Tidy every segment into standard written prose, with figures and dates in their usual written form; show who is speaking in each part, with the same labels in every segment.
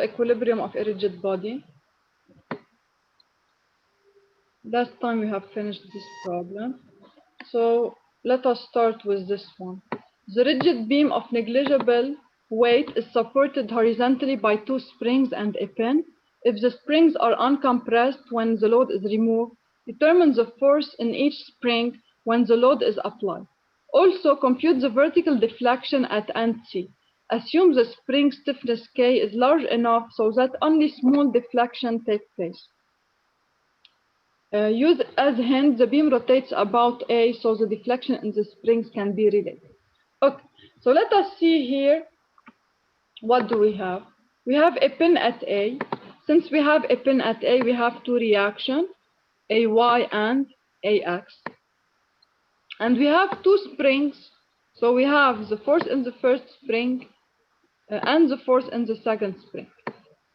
Speaker 1: the equilibrium of a rigid body. Last time we have finished this problem. So let us start with this one. The rigid beam of negligible weight is supported horizontally by two springs and a pin. If the springs are uncompressed when the load is removed, determine the force in each spring when the load is applied. Also, compute the vertical deflection at end C. Assume the spring stiffness K is large enough so that only small deflection takes place. Use as hint, the beam rotates about A, so the deflection in the springs can be related. Okay, so let us see here, what do we have? We have a pin at A. Since we have a pin at A, we have two reactions, AY and AX. And we have two springs, so we have the force in the first spring and the force in the second spring.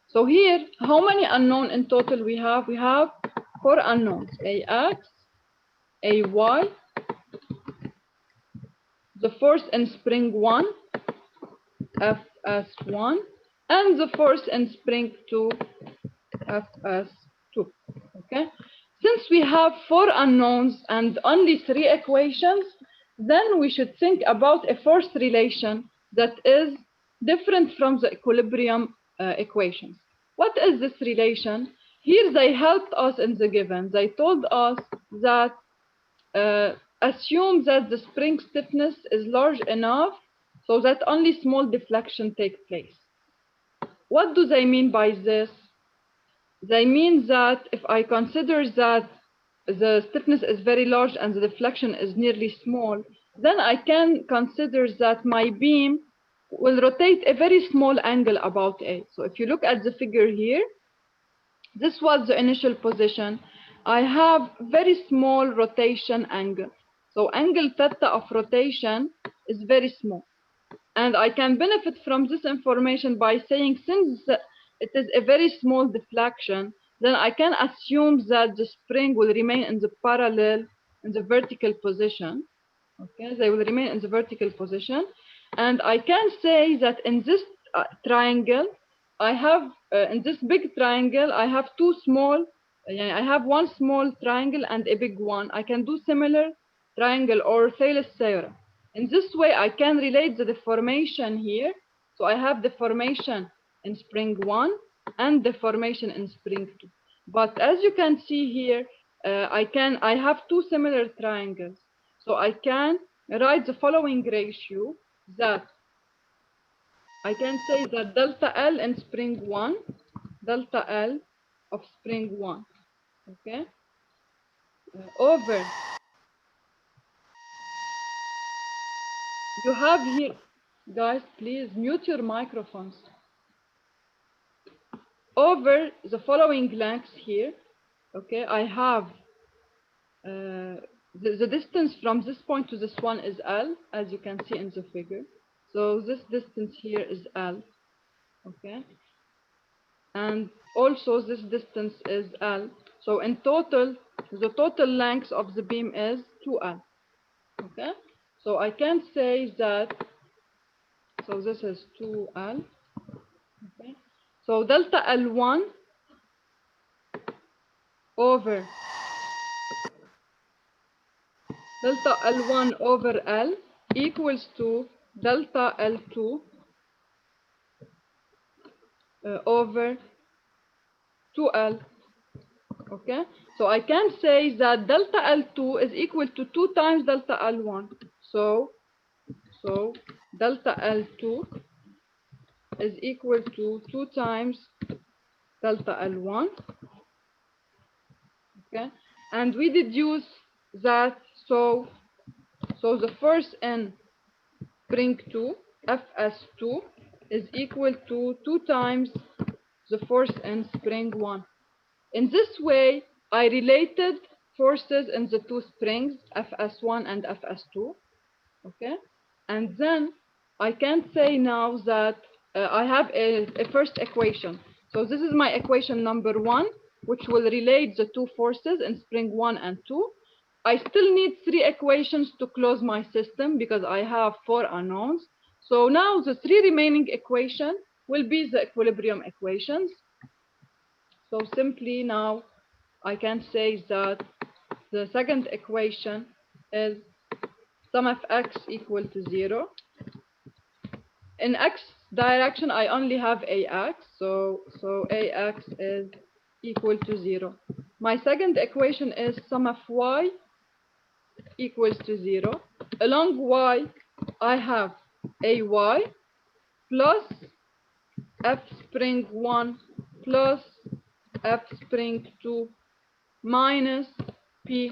Speaker 1: So here, how many unknown in total we have? We have 4 unknowns, AX, AY, the force in spring 1, Fs1, and the force in spring 2, Fs2. Okay? Since we have 4 unknowns and only 3 equations, then we should think about a force relation that is different from the equilibrium equations. What is this relation? Here they helped us in the given. They told us that assume that the spring stiffness is large enough so that only small deflection takes place. What do they mean by this? They mean that if I consider that the stiffness is very large and the deflection is nearly small, then I can consider that my beam will rotate a very small angle about A. So if you look at the figure here, this was the initial position. I have very small rotation angle. So angle theta of rotation is very small. And I can benefit from this information by saying, since it is a very small deflection, then I can assume that the spring will remain in the parallel, in the vertical position. Okay, they will remain in the vertical position. And I can say that in this triangle, I have, in this big triangle, I have two small, I have one small triangle and a big one. I can do similar triangle or Thales theorem. In this way, I can relate the deformation here. So I have deformation in spring 1 and deformation in spring 2. But as you can see here, I have two similar triangles. So I can write the following ratio, that I can say that delta L in spring 1, delta L of spring 1, okay, over, you have here, guys, please mute your microphones, over the following lengths here, okay, I have the distance from this point to this one is L, as you can see in the figure. So this distance here is L, okay? And also this distance is L. So in total, the total length of the beam is 2L, okay? So I can say that, so this is 2L, okay? So delta L1 over delta L1 over L equals to delta L2 over 2L, okay? So I can say that delta L2 is equal to 2 times delta L1. So delta L2 is equal to 2 times delta L1, okay? And we deduce that, so the force in spring 2, Fs2, is equal to 2 times the force in spring 1. In this way, I related forces in the two springs, Fs1 and Fs2, okay? And then I can say now that I have a first equation. So this is my equation number 1, which will relate the two forces in spring 1 and 2. I still need 3 equations to close my system because I have 4 unknowns. So now the 3 remaining equations will be the equilibrium equations. So simply now I can say that the second equation is sum of x equal to 0. In x direction, I only have ax, so ax is equal to 0. My second equation is sum of y equals to 0. Along y, I have ay plus f spring 1 plus f spring 2 minus p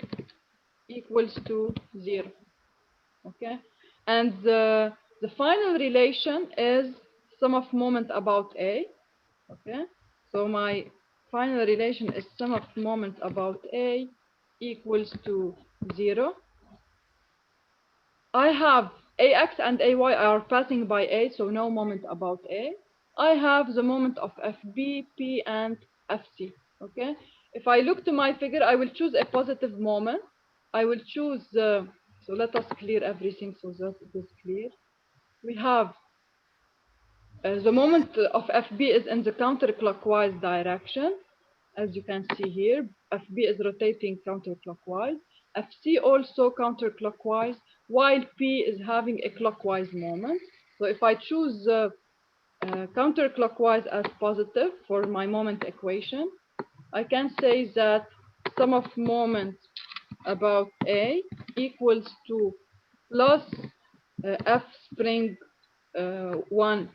Speaker 1: equals to 0. Okay, and the final relation is sum of moment about A. Okay, so my final relation is sum of moment about A equals to 0. I have AX and AY are passing by A, so no moment about A. I have the moment of FB, P, and FC. Okay, if I look to my figure, I will choose a positive moment. I will choose so let us clear everything so that it is clear. We have the moment of FB is in the counterclockwise direction. As you can see here, FB is rotating counterclockwise. FC also counterclockwise, while P is having a clockwise moment. So if I choose counterclockwise as positive for my moment equation, I can say that sum of moment about A equals to plus F spring 1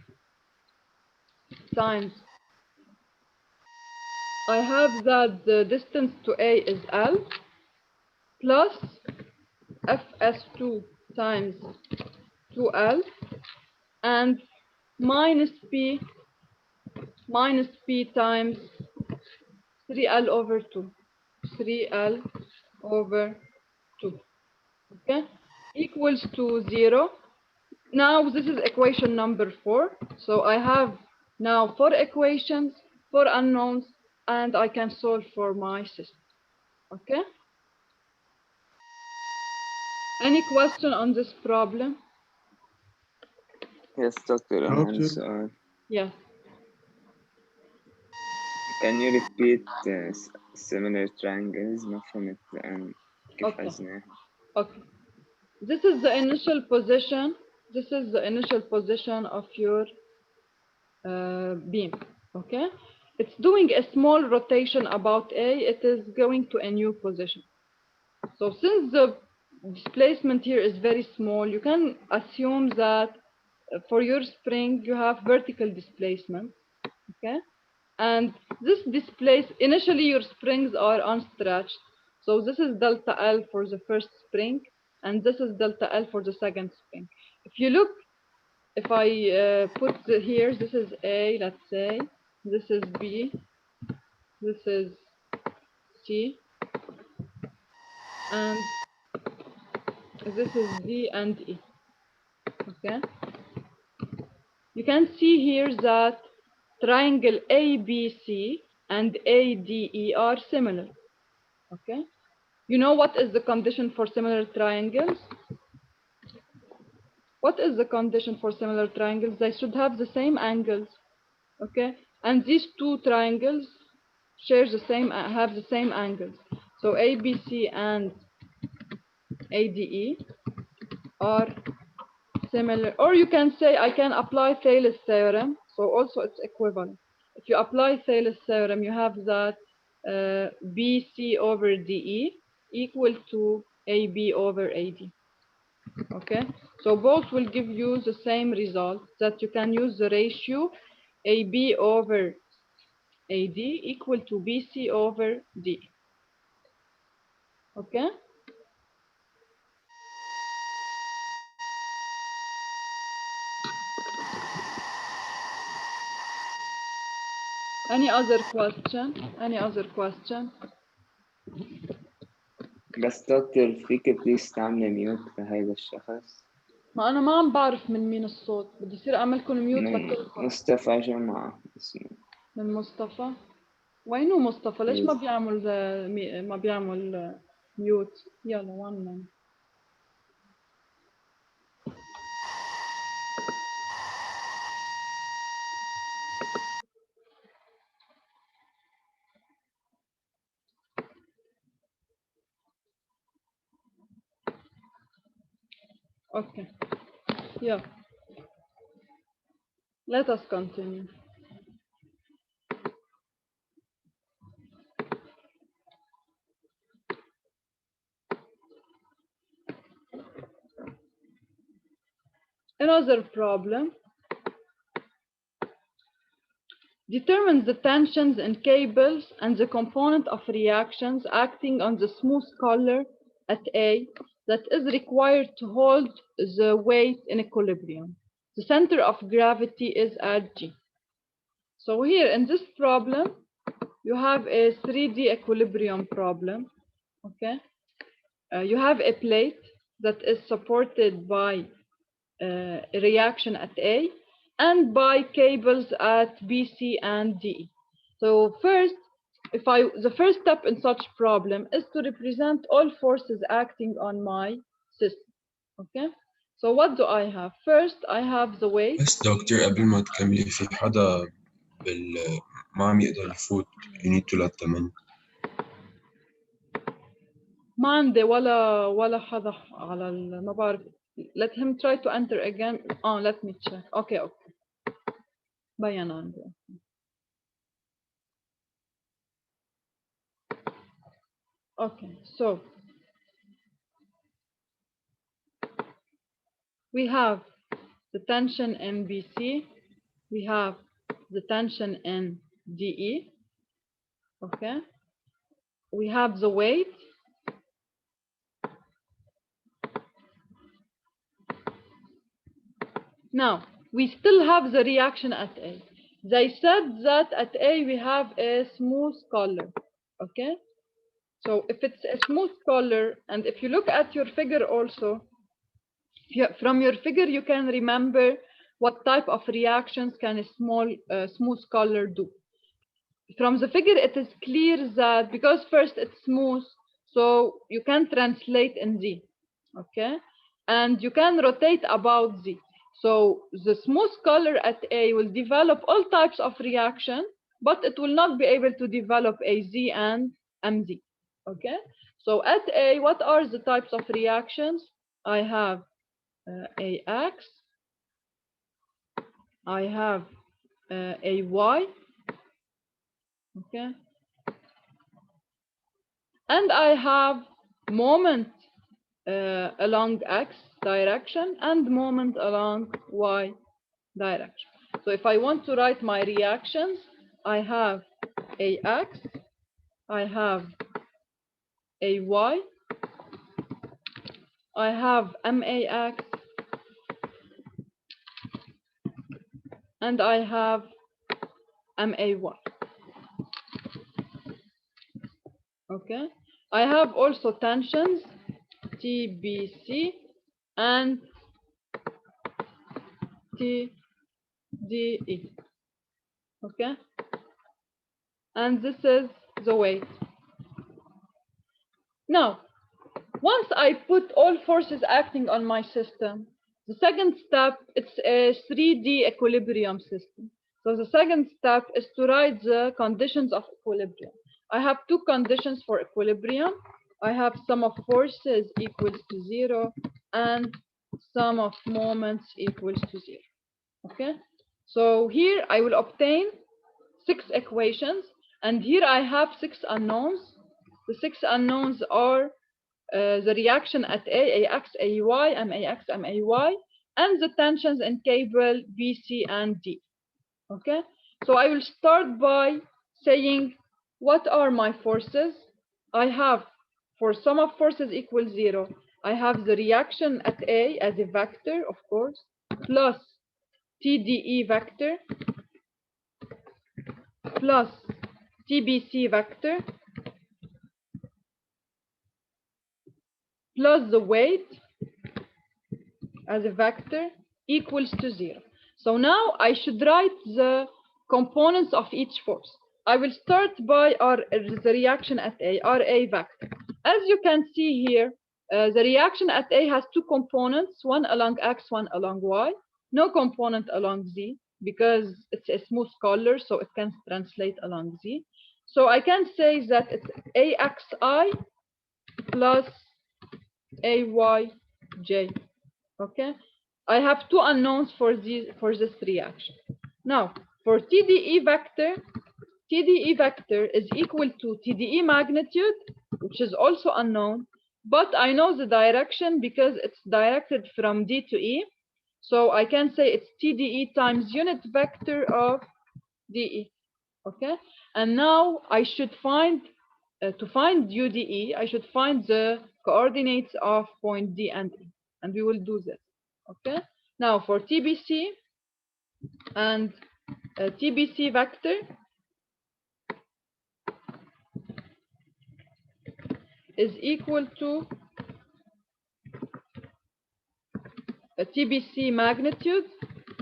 Speaker 1: times. I have that the distance to A is L plus Fs2 times 2L and minus P times 3L over 2. 3L over 2. Okay, equals to 0. Now this is equation number 4. So I have now 4 equations, 4 unknowns, and I can solve for my system. Okay. Any question on this problem?
Speaker 2: Yes, doctor.
Speaker 3: Doctor.
Speaker 1: Yes.
Speaker 2: Can you repeat similar triangles? ما فهمت كيف
Speaker 1: Okay.
Speaker 2: حسناها.
Speaker 1: Okay. This is the initial position. This is the initial position of your beam. Okay. It's doing a small rotation about A. It is going to a new position. So since the displacement here is very small, you can assume that for your spring, you have vertical displacement. Okay. And this initially your springs are unstretched. So this is delta L for the first spring, and this is delta L for the second spring. If you look, if I put here, this is A, let's say, this is B, this is C, and this is D and E. Okay. You can see here that triangle ABC and ADE are similar. Okay. You know what is the condition for similar triangles? What is the condition for similar triangles? They should have the same angles. Okay. And these two triangles have the same angles. So ABC and ADE are similar. Or you can say I can apply Thales theorem. So also it's equivalent. If you apply Thales theorem, you have that BC over DE equal to AB over AD. Okay, so both will give you the same result, that you can use the ratio AB over AD equal to BC over D. Okay. Any other question? Any other question?
Speaker 2: بس دكتور فيك بليز تعملي ميوت لهيدا الشخص؟
Speaker 1: ما أنا ما عم بعرف من مين الصوت، بدي يصير أعملكم ميوت
Speaker 2: من
Speaker 1: لكلكم.
Speaker 2: مصطفى جمعة اسمه.
Speaker 1: من مصطفى؟ وينو مصطفى؟ ليش ما
Speaker 2: Yes.
Speaker 1: بيعمل ميوت؟ يلا one minute. Okay. Yeah. Let us continue. Another problem determines the tensions in cables and the component of reactions acting on the smooth color at A that is required to hold the weight in equilibrium. The center of gravity is at G. So here in this problem, you have a 3D equilibrium problem, okay? You have a plate that is supported by a reaction at A and by cables at B, C, and D. So first, the first step in such problem is to represent all forces acting on my system, okay? So what do I have? First, I have the weight.
Speaker 3: بس دكتور قبل ما تكملي في حدا ما عم يقدر يفوت you need to let them in.
Speaker 1: ما عندي ولا حدا على ما بعرف. Let him try to enter again. Let me check. Okay. بين عندي. Okay, so we have the tension in BC, we have the tension in DE, okay? We have the weight. Now, we still have the reaction at A. They said that at A we have a smooth color, okay? So if it's a smooth color, and if you look at your figure also, from your figure you can remember what type of reactions can a smooth color do. From the figure, it is clear that because first it's smooth, so you can translate in Z, okay? And you can rotate about Z. So the smooth color at A will develop all types of reaction, but it will not be able to develop AZ and MZ, okay? So at A, what are the types of reactions? I have AX, I have AY, okay? And I have moment along X direction and moment along Y direction. So if I want to write my reactions, I have AX, I have AY, I have MAX, and I have MAY. Okay, I have also tensions TBC and TDE. Okay, and this is the weight. Now, once I put all forces acting on my system, the second step, it's a 3D equilibrium system. So the second step is to write the conditions of equilibrium. I have two conditions for equilibrium. I have sum of forces equals to 0 and sum of moments equals to 0. Okay? So here I will obtain 6 equations, and here I have 6 unknowns. The 6 unknowns are the reaction at A, AX, AY, MAX, MAY, and the tensions in cable BC and D. Okay, so I will start by saying what are my forces. I have, for sum of forces equals 0, I have the reaction at A as a vector, of course, plus TDE vector, plus TBC vector, plus the weight as a vector equals to 0. So now I should write the components of each force. I will start by the reaction at A, RA vector. As you can see here, the reaction at A has two components, one along X, one along Y. No component along Z because it's a smooth color, so it can translate along Z. So I can say that it's AXI plus AYJ. Okay, I have two unknowns for this reaction. Now, for TDE vector is equal to TDE magnitude, which is also unknown, but I know the direction because it's directed from D to E. So I can say it's TDE times unit vector of DE. Okay, and now I should find, to find UDE, I should find the coordinates of point D and E, and we will do this. Okay, now for TBC and TBC vector is equal to a TBC magnitude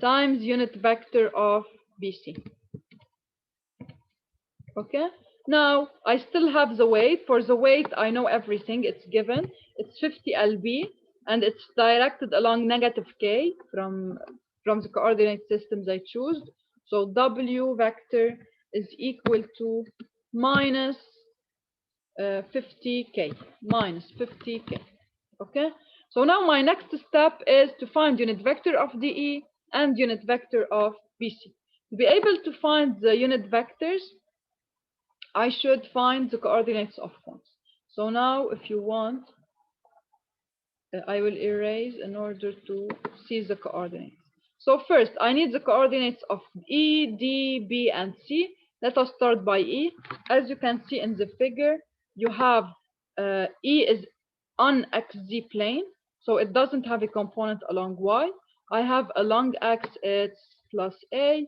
Speaker 1: times unit vector of BC. Okay, now I still have the weight. For the weight, I know everything, it's given. It's 50 lb, and it's directed along negative k from the coordinate systems I choose. So W vector is equal to minus 50k, minus 50k. Okay, so now my next step is to find unit vector of DE and unit vector of BC. To be able to find the unit vectors, I should find the coordinates of points. So now, if you want, I will erase in order to see the coordinates. So first, I need the coordinates of E, D, B, and C. Let us start by E. As you can see in the figure, you have E is on XZ plane, so it doesn't have a component along Y. I have along X, it's plus A,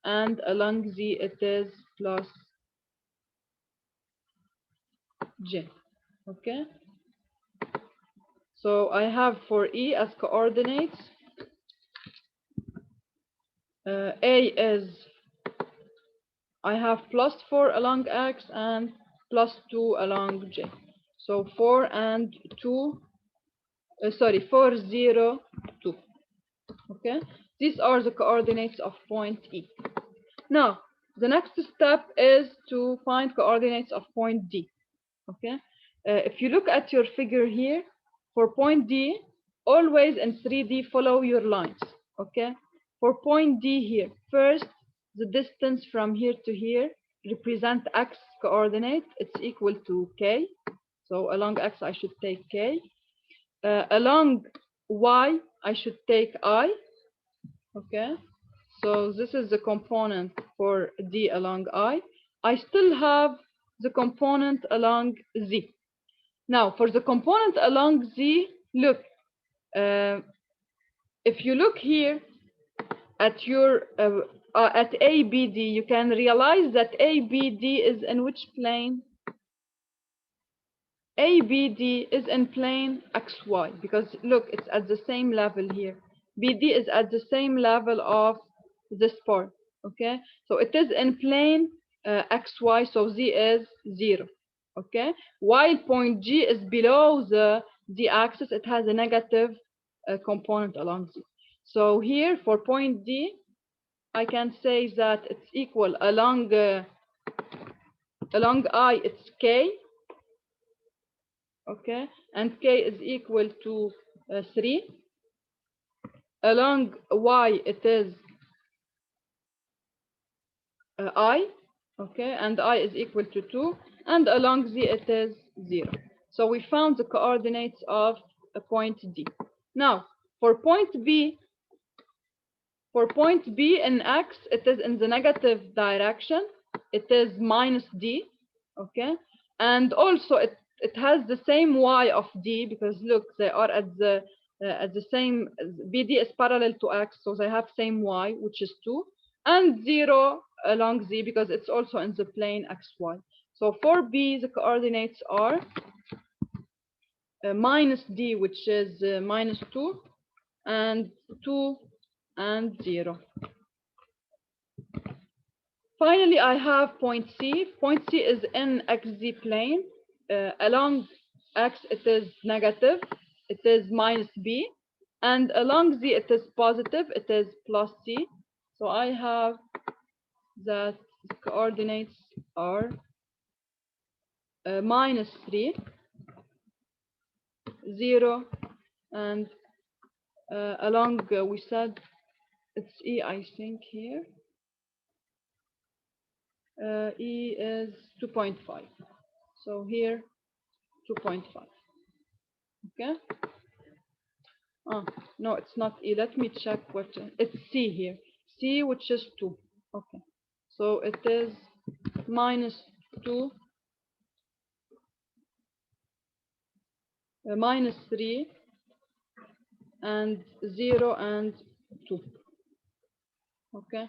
Speaker 1: and along Z, it is plus J. Okay, so I have for E as coordinates, A is, I have +4 along X and +2 along J. So 4 and 2, 4, 0, 2. Okay, these are the coordinates of point E. Now, the next step is to find coordinates of point D. Okay, if you look at your figure here, for point D, always in 3D follow your lines. Okay, for point D here, first the distance from here to here represent X coordinate, it's equal to K. So along X I should take K. Along Y I should take I. Okay, so this is the component for D along I. I still have the component along Z. Now, for the component along Z, look, if you look here at your at ABD, you can realize that ABD is in which plane? ABD is in plane XY, because look, it's at the same level here. BD is at the same level of this part. Okay, so it is in plane XY, so Z is 0. Okay, while point G is below the Z axis, it has a negative component along Z. So here for point D, I can say that it's equal along I, it's K. Okay, and K is equal to 3. Along Y, it is I. Okay, and I is equal to 2. And along Z, it is 0. So we found the coordinates of a point D. Now, for point B in X, it is in the negative direction. It is minus D. Okay, and also it has the same Y of D, because look, they are at the same, BD is parallel to X, so they have same Y, which is 2, and 0 along Z, because it's also in the plane XY. So for B, the coordinates are minus D, which is minus 2, and 2 and 0. Finally, I have point C. Point C is in XZ plane. Along X, it is negative. It is minus B. And along Z, it is positive. It is plus C. So I have that the coordinates are minus 3, 0, and along, we said it's E, I think here. E is 2.5. So here, 2.5. Okay. No, it's not E. Let me check what it's C here. C, which is 2. Okay. So it is minus 2, minus 3, and 0 and 2. Okay.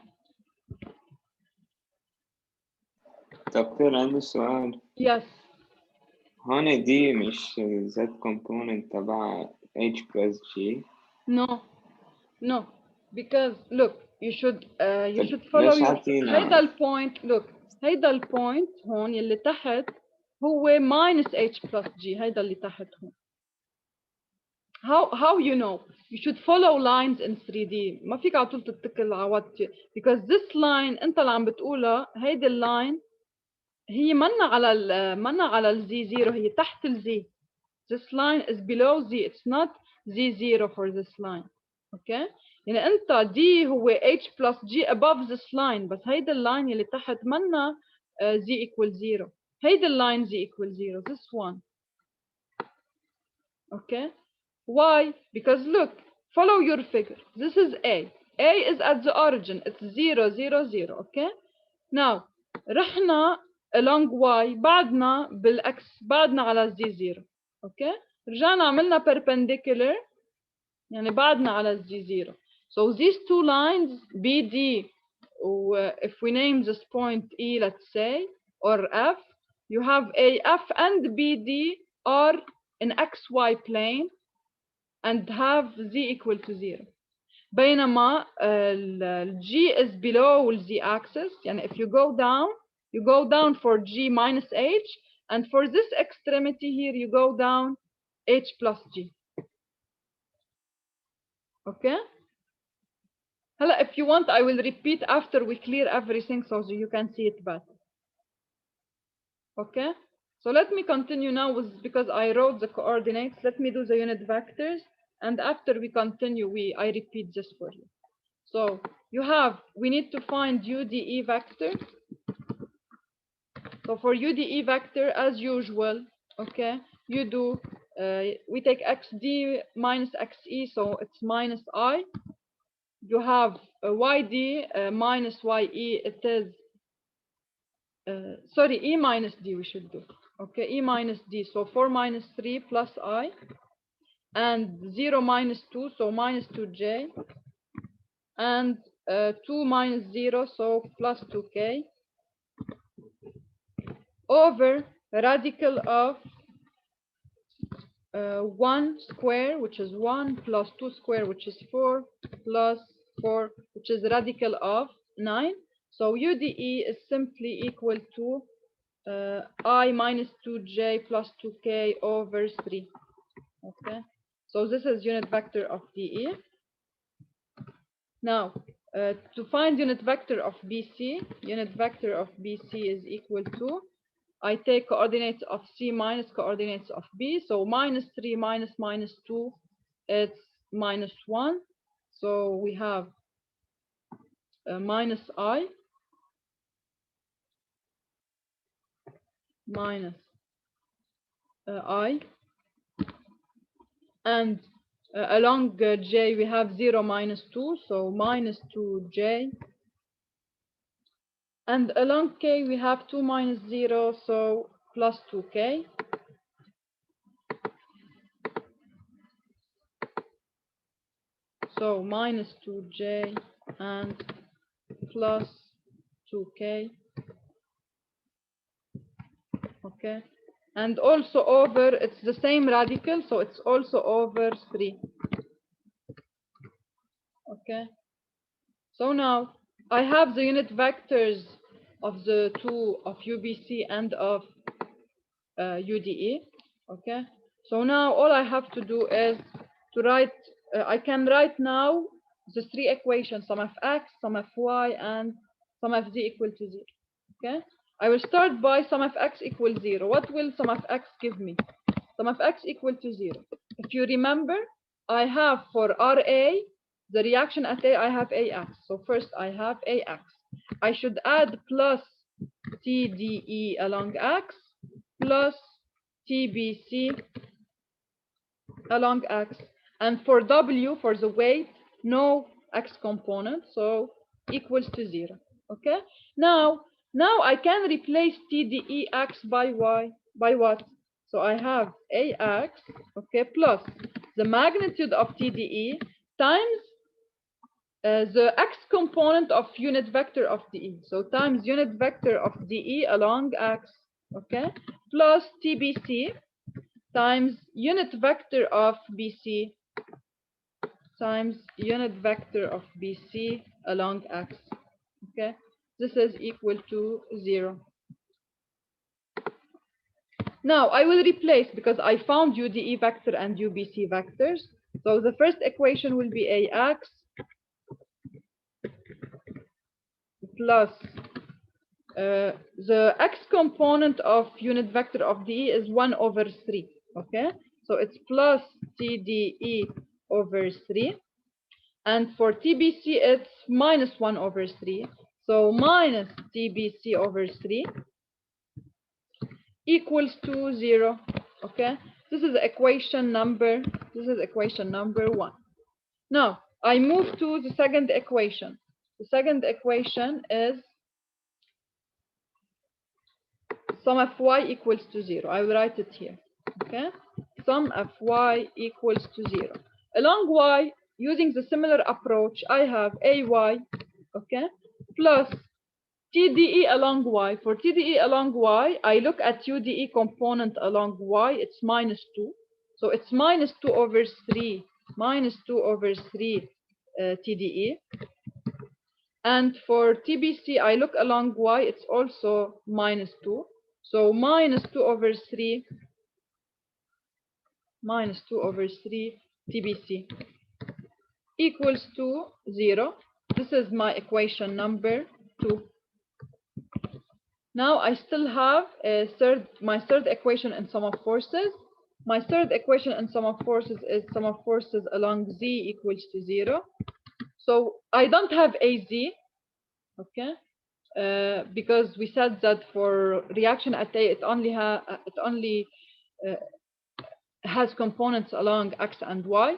Speaker 2: دكتور عندي سؤال.
Speaker 1: Yes.
Speaker 2: هون دي مش Z component تبع H plus G.
Speaker 1: No, because look, you should follow
Speaker 2: ليش
Speaker 1: your
Speaker 2: عطينا؟
Speaker 1: هيدا البوينت. look, هيدا البوينت هون اللي تحت هو minus H plus G. هيدا اللي تحت هون. How you know? You should follow lines in 3D. ما فيك على طول تتكل على what because this line انت اللي عم بتقولها. هيدي اللاين هي منا على الزي زيرو. هي تحت الزي. This line is below Z. It's not Z0 for this line. Okay? يعني أنت D هو H plus G above this line. بس هيدا اللاين اللي تحت منا Z equals 0. هيدا اللاين Z equals 0. This one. Okay? Why? Because look, follow your figure. This is A. A is at the origin. It's 0, 0, 0. Okay? Now, رحنا along Y. بعدنا بالX. بعدنا على Z0. Okay? رجعنا عملنا perpendicular. يعني بعدنا على Z0. So these two lines, BD, if we name this point E, let's say, or F, you have AF and BD are in XY plane and have Z equal to 0. بينما G is below the Z axis. يعني if you go down for G minus H, and for this extremity here, you go down H plus G. Okay? Hala, if you want, I will repeat after we clear everything so you can see it better. Okay? So let me continue now because I wrote the coordinates. Let me do the unit vectors. And after we continue, I repeat this for you. So we need to find UDE vector. So for UDE vector, as usual, okay, we take XD minus XE, so it's minus I. You have YD minus YE, it is, E minus D we should do. Okay, E minus D, so 4 minus 3 plus I. And 0 minus 2, so minus 2J. And 2 minus 0, so plus 2K. Over radical of 1 square, which is 1, plus 2 square, which is 4, plus 4, which is radical of 9. So UDE is simply equal to I minus 2J plus 2K over 3. Okay, so this is unit vector of DE. Now, to find unit vector of BC, unit vector of BC is equal to, I take coordinates of C minus coordinates of B. So minus 3 minus minus 2, it's minus 1. So we have minus I minus I. And along J, we have 0 minus 2. So minus 2J. And along K, we have 2 minus 0. So plus 2K. So minus 2J and plus 2K. Okay. And also over, it's the same radical, so it's also over 3. Okay. So now I have the unit vectors of the two, of UBC and of UDE. Okay. So now all I have to do is to write, I can write now the 3 equations, sum of x, sum of y, and sum of z equal to 0. Okay. I will start by sum of x equals 0. What will sum of x give me? Sum of x equal to 0. If you remember, I have for RA, the reaction at A, I have AX. So first I have AX. I should add plus TDE along X plus TBC along X. And for W, for the weight, no X component, so equals to 0. Okay? Now I can replace TDEX by Y. By what? So I have AX, okay, plus the magnitude of TDE times the X component of unit vector of DE. So times unit vector of DE along X, okay, plus TBC times unit vector of BC times unit vector of BC along X, okay. This is equal to 0. Now I will replace, because I found UDE vector and UBC vectors. So the first equation will be AX plus the X component of unit vector of DE is 1 over 3. Okay, so it's plus TDE over 3. And for TBC, it's minus 1 over 3. So minus TBC over 3 equals to 0. Okay, this is equation number 1. Now I move to the second equation. The second equation is sum of y equals to 0. I will write it here. Okay, sum of y equals to 0. Along y, using the similar approach, I have AY, okay, plus TDE along y. For TDE along y, I look at UDE component along y, it's minus 2. So it's minus 2 over 3, TDE. And for TBC, I look along y, it's also minus 2. So minus 2 over 3 TBC equals to 0. This is my equation number 2. Now I still have my third equation in sum of forces. My third equation in sum of forces is sum of forces along Z equals to 0. So I don't have AZ, okay, because we said that for reaction at A, it only has components along X and Y.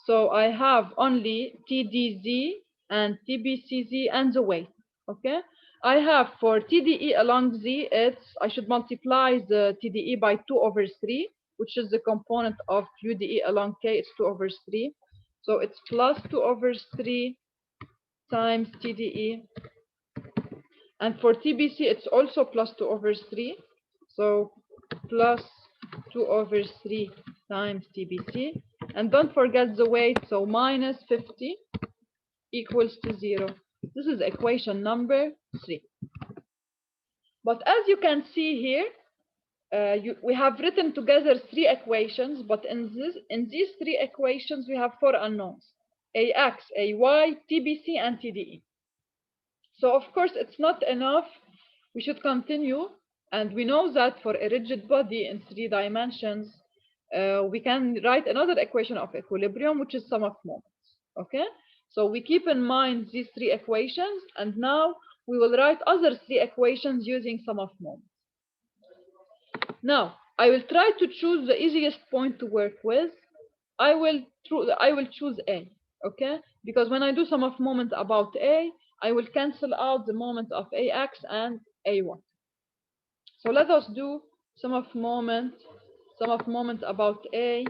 Speaker 1: So I have only TDZ and TBCZ and the weight, okay. I have for TDE along Z, I should multiply the TDE by 2 over 3, which is the component of UDE along K, it's 2 over 3. So it's plus 2 over 3 times TDE. And for TBC, it's also plus 2 over 3. So plus 2 over 3 times TBC. And don't forget the weight, so minus 50 equals to 0. This is equation number 3. But as you can see here, we have written together 3 equations, but in these 3 equations, we have 4 unknowns: AX, AY, TBC, and TDE. So of course, it's not enough. We should continue. And we know that for a rigid body in 3 dimensions, we can write another equation of equilibrium, which is sum of moments. Okay, so we keep in mind these 3 equations, and now we will write other 3 equations using sum of moments. Now I will try to choose the easiest point to work with. I will choose A, okay, because when I do sum of moments about A, I will cancel out the moment of AX and AY. So let us do sum of moment about A.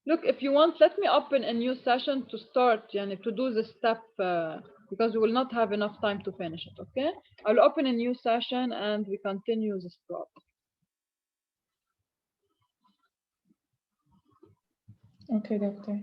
Speaker 1: Look, if you want, let me open a new session to start, to do the step, because we will not have enough time to finish it, okay? I'll open a new session and we continue this problem.
Speaker 4: Okay, doctor.